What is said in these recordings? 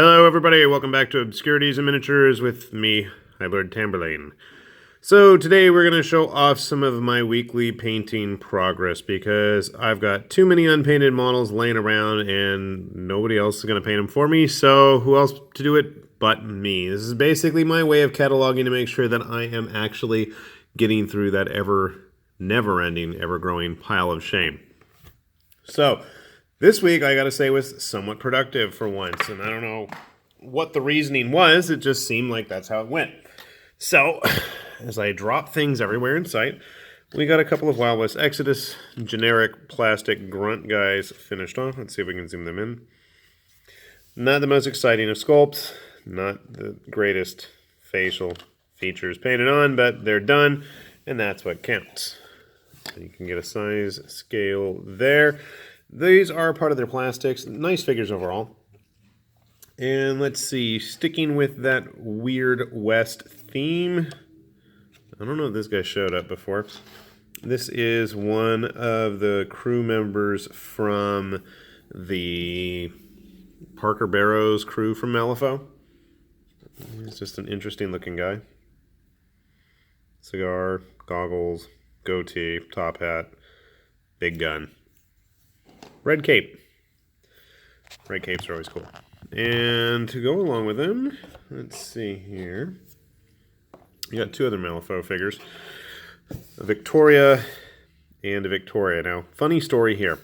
Hello everybody, welcome back to Obscurities and Miniatures with me, Lord Tamberlane. So today we're going to show off some of my weekly painting progress because I've got too many unpainted models laying around and nobody else is going to paint them for me, so who else to do it but me? This is basically my way of cataloging to make sure that I am actually getting through that never-ending, ever-growing pile of shame. So this week, I gotta say, was somewhat productive for once, and I don't know what the reasoning was, it just seemed like that's how it went. So, as I drop things everywhere in sight, we got a couple of Wild West Exodus generic plastic grunt guys finished off. Let's see if we can zoom them in. Not the most exciting of sculpts, not the greatest facial features painted on, but they're done, and that's what counts. So you can get a size scale there. These are part of their plastics. Nice figures overall. And let's see, sticking with that weird West theme. I don't know if this guy showed up before. This is one of the crew members from the Parker Barrows crew from Malifaux. He's just an interesting looking guy. Cigar, goggles, goatee, top hat, big gun. Red cape. Red capes are always cool. And to go along with them, let's see here. We got two other Malifaux figures. A Victoria and a Victoria. Now, funny story here.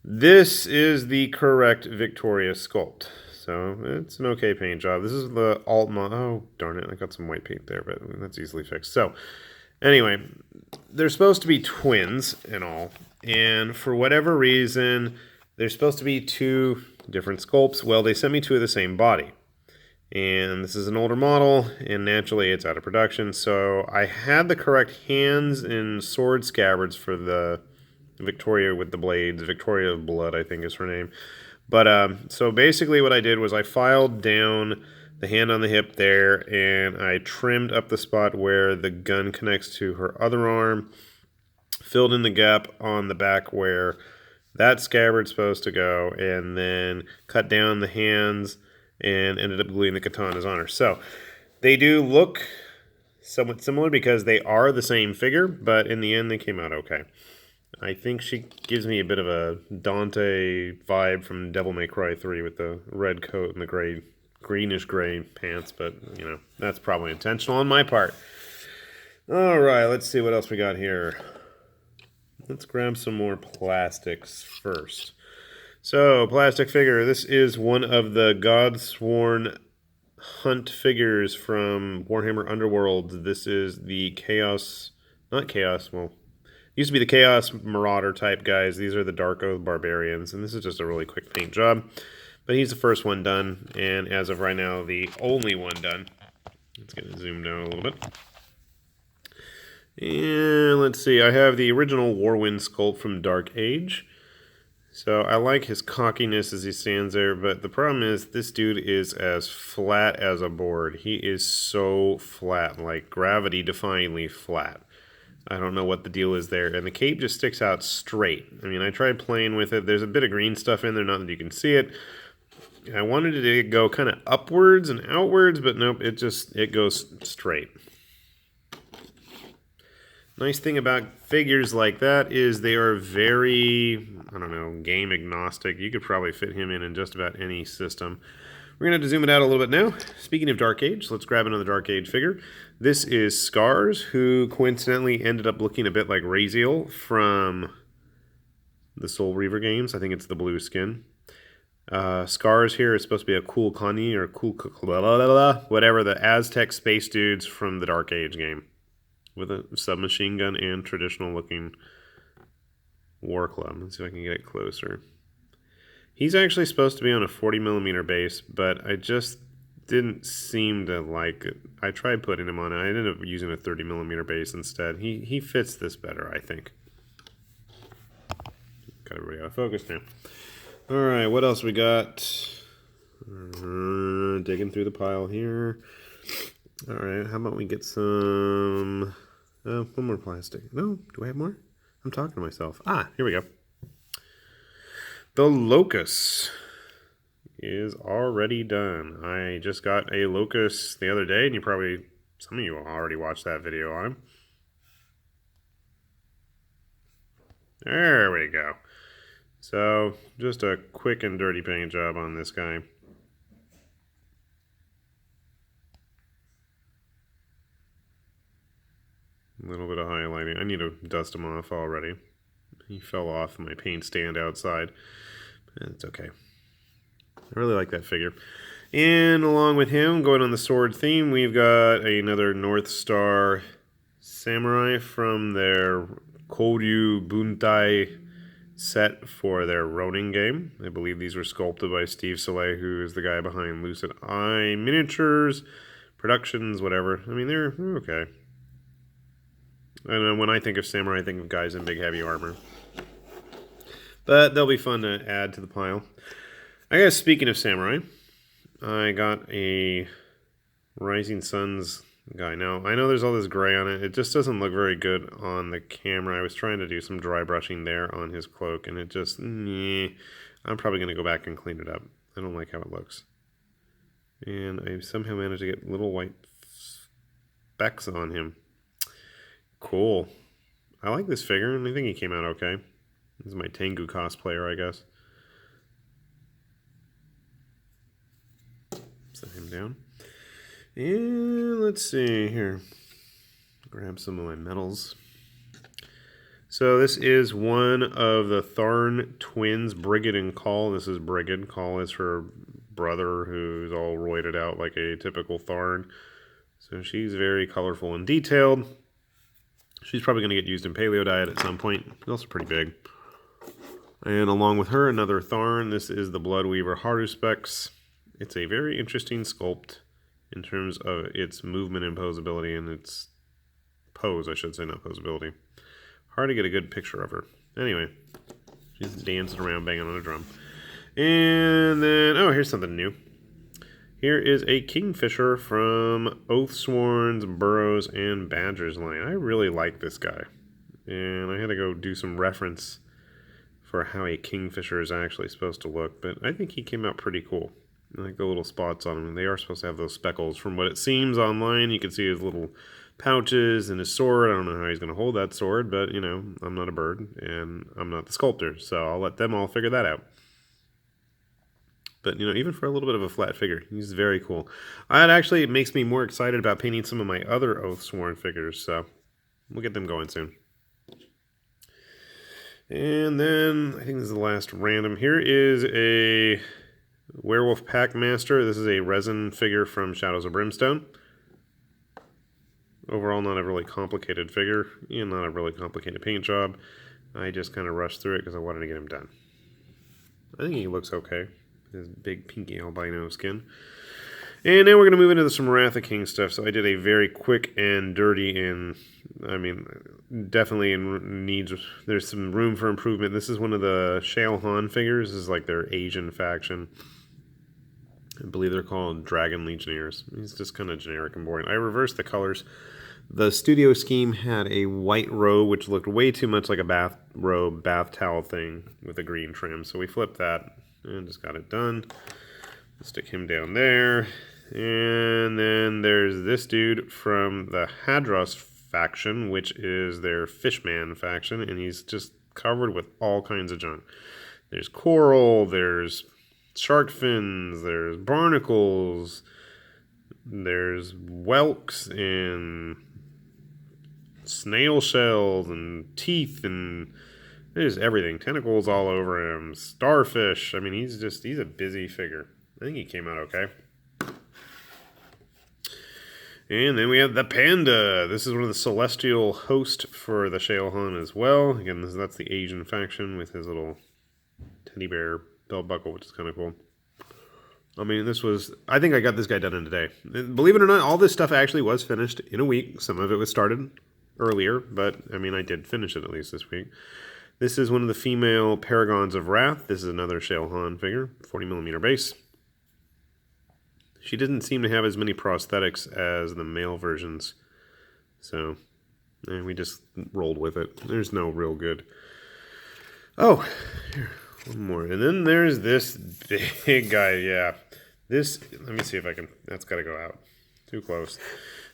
This is the correct Victoria sculpt. So, it's an okay paint job. This is the alt mod. Oh, darn it. I got some white paint there, but that's easily fixed. So, anyway, they're supposed to be twins and all. And for whatever reason, they're supposed to be two different sculpts. Well, they sent me two of the same body. And this is an older model, and naturally it's out of production. So I had the correct hands and sword scabbards for the Victoria with the blades. Victoria of Blood, I think is her name. But so basically what I did was I filed down the hand on the hip there, and I trimmed up the spot where the gun connects to her other arm, filled in the gap on the back where that scabbard's supposed to go, and then cut down the hands and ended up gluing the katanas on her. So they do look somewhat similar because they are the same figure, but in the end they came out okay. I think she gives me a bit of a Dante vibe from Devil May Cry 3 with the red coat and the greenish gray pants, but you know, that's probably intentional on my part. All right, let's see what else we got here. Let's grab some more plastics first. So, plastic figure. This is one of the Godsworn Hunt figures from Warhammer Underworld. This is the Chaos, not Chaos, well, used to be the Chaos Marauder type guys. These are the Dark Oath Barbarians, and this is just a really quick paint job. But he's the first one done, and as of right now, the only one done. Let's get it zoomed down a little bit. And let's see, I have the original Warwind sculpt from Dark Age. So I like his cockiness as he stands there, but the problem is this dude is as flat as a board. He is so flat, like gravity-defyingly flat. I don't know what the deal is there. And the cape just sticks out straight. I mean, I tried playing with it. There's a bit of green stuff in there, not that you can see it. I wanted it to go kind of upwards and outwards, but nope, it goes straight. Nice thing about figures like that is they are very, I don't know, game agnostic. You could probably fit him in just about any system. We're going to have to zoom it out a little bit now. Speaking of Dark Age, let's grab another Dark Age figure. This is Scars, who coincidentally ended up looking a bit like Raziel from the Soul Reaver games. I think it's the blue skin. Scars here is supposed to be a cool Kani or cool whatever, the Aztec space dudes from the Dark Age game, with a submachine gun and traditional looking war club. Let's see if I can get it closer. He's actually supposed to be on a 40mm base, but I just didn't seem to like it. I tried putting him on it. I ended up using a 30mm base instead. He fits this better, I think. Got everybody out of focus now. Alright, what else we got? Digging through the pile here. Alright, how about we get some... one more plastic. No, do I have more? I'm talking to myself. Ah, here we go. The Locust. is already done. I just got a locust the other day, and some of you already watched that video on him. There we go. So, just a quick and dirty paint job on this guy. A little bit of highlighting. I need to dust him off already. He fell off my paint stand outside. It's okay. I really like that figure. And along with him, going on the sword theme, we've got another North Star Samurai from their Koryu Buntai set for their Ronin game. I believe these were sculpted by Steve Soleil, who is the guy behind Lucid Eye Miniatures, Productions, whatever. I mean, they're okay. And when I think of samurai, I think of guys in big heavy armor. But they'll be fun to add to the pile. I guess speaking of samurai, I got a Rising Suns guy. Now, I know there's all this gray on it. It just doesn't look very good on the camera. I was trying to do some dry brushing there on his cloak, and it just, I'm probably going to go back and clean it up. I don't like how it looks. And I somehow managed to get little white specks on him. Cool. I like this figure, and I think he came out okay. This is my Tengu cosplayer, I guess. Set him down. And let's see here. Grab some of my medals. So this is one of the Tharn twins, Brigid and Call. This is Brigid. Call is her brother, who's all roided out like a typical Tharn. So she's very colorful and detailed. She's probably going to get used in Paleo Diet at some point. She's also pretty big. And along with her, another Tharn. This is the Bloodweaver Haruspex. It's a very interesting sculpt in terms of its movement and posability, and its pose, I should say, not posability. Hard to get a good picture of her. Anyway, she's dancing around, banging on a drum. And then, oh, here's something new. Here is a Kingfisher from Oathsworn's, Burrows, and Badgers line. I really like this guy. And I had to go do some reference for how a Kingfisher is actually supposed to look. But I think he came out pretty cool. I like the little spots on him. They are supposed to have those speckles. From what it seems online, you can see his little pouches and his sword. I don't know how he's going to hold that sword, but, you know, I'm not a bird, and I'm not the sculptor. So I'll let them all figure that out. But, you know, even for a little bit of a flat figure, he's very cool. It actually makes me more excited about painting some of my other Oathsworn figures, so we'll get them going soon. And then, I think this is the last random. Here is a Werewolf Packmaster. This is a resin figure from Shadows of Brimstone. Overall, not a really complicated figure, and not a really complicated paint job. I just kind of rushed through it because I wanted to get him done. I think he looks okay. His big pinky albino skin. And now we're going to move into some Wrath of King stuff. So I did a very quick and dirty, and I mean, definitely needs, there's some room for improvement. This is one of the Shale Han figures. This is like their Asian faction. I believe they're called Dragon Legionnaires. He's just kind of generic and boring. I reversed the colors. The studio scheme had a white robe, which looked way too much like a bath robe, bath towel thing with a green trim. So we flipped that and just got it done. Stick him down there. And then there's this dude from the Hadros faction, which is their Fishman faction, and he's just covered with all kinds of junk. There's coral, there's shark fins, there's barnacles, there's whelks and snail shells and teeth, and there's everything. Tentacles all over him, starfish. I mean, he's a busy figure. I think he came out okay. And then we have the Panda. This is one of the celestial host for the Shale Han as well. Again, that's the Asian faction with his little teddy bear belt buckle, which is kind of cool. I mean, I think I got this guy done in a day. Believe it or not, all this stuff actually was finished in a week. Some of it was started earlier, but I mean, I did finish it at least this week. This is one of the female Paragons of Wrath. This is another Shale Han figure, 40mm base. She didn't seem to have as many prosthetics as the male versions, so we just rolled with it. There's no real good. Oh, here, One more. And then there's this big guy. Yeah. This, let me see if I can, that's got to go out. Too close.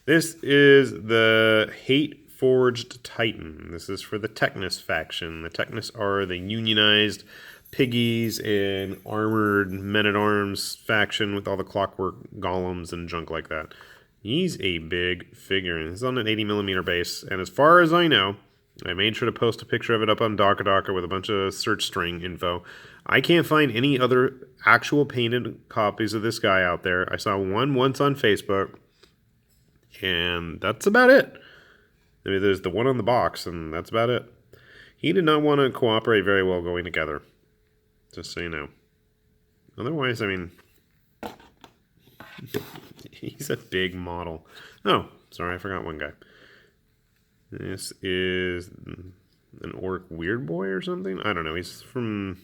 This is the Hate Forged Titan. This is for the Technus faction. The Technus are the unionized piggies and armored men-at-arms faction with all the clockwork golems and junk like that. He's a big figure, and he's on an 80mm base. And as far as I know, I made sure to post a picture of it up on Daka with a bunch of search string info. I can't find any other actual painted copies of this guy out there. I saw one once on Facebook, and that's about it. I mean, there's the one on the box, and that's about it. He did not want to cooperate very well going together, just so you know. Otherwise, I mean, he's a big model. Oh, sorry, I forgot one guy. This is an orc weird boy or something? I don't know. He's from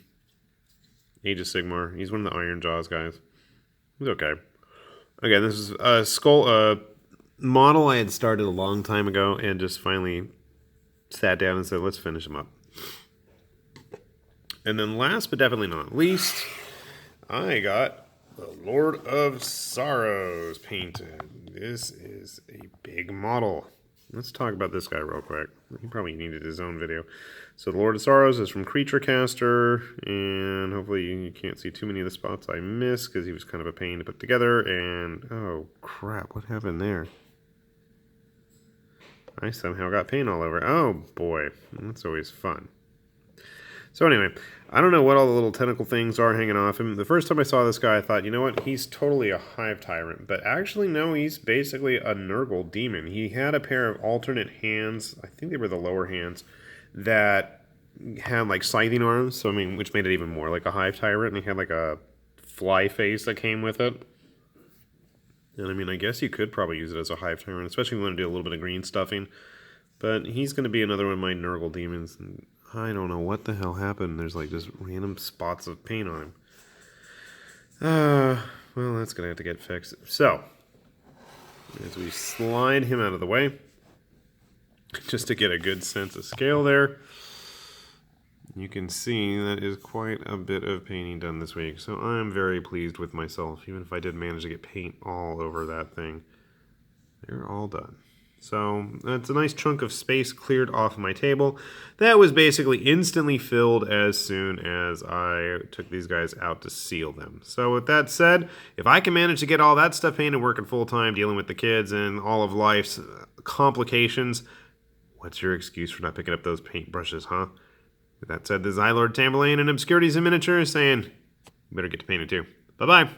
Age of Sigmar. He's one of the Iron Jaws guys. He's okay. Again, this is a skull model I had started a long time ago and just finally sat down and said, let's finish him up. And then last but definitely not least, I got the Lord of Sorrows painted. This is a big model. Let's talk about this guy real quick. He probably needed his own video. So the Lord of Sorrows is from Creature Caster, and hopefully you can't see too many of the spots I missed because he was kind of a pain to put together. And oh crap, what happened there? I somehow got paint all over. Oh boy, that's always fun. So anyway, I don't know what all the little tentacle things are hanging off him. The first time I saw this guy, I thought, you know what, he's totally a hive tyrant. But actually, no, he's basically a Nurgle demon. He had a pair of alternate hands, I think they were the lower hands, that had like scything arms, so I mean, which made it even more like a hive tyrant. And he had like a fly face that came with it. And I mean, I guess you could probably use it as a hive tyrant, especially if you want to do a little bit of green stuffing. But he's going to be another one of my Nurgle demons. And I don't know what the hell happened. There's like just random spots of paint on him. Well, that's going to have to get fixed. So, as we slide him out of the way, just to get a good sense of scale there, you can see that is quite a bit of painting done this week. So I'm very pleased with myself, even if I did manage to get paint all over that thing. They're all done. So that's a nice chunk of space cleared off my table. That was basically instantly filled as soon as I took these guys out to seal them. So with that said, if I can manage to get all that stuff painted, working full time, dealing with the kids and all of life's complications, what's your excuse for not picking up those paintbrushes, huh? With that said, the Xylord Tamberlane and Obscurities in Miniature saying, you better get to painting too. Bye-bye.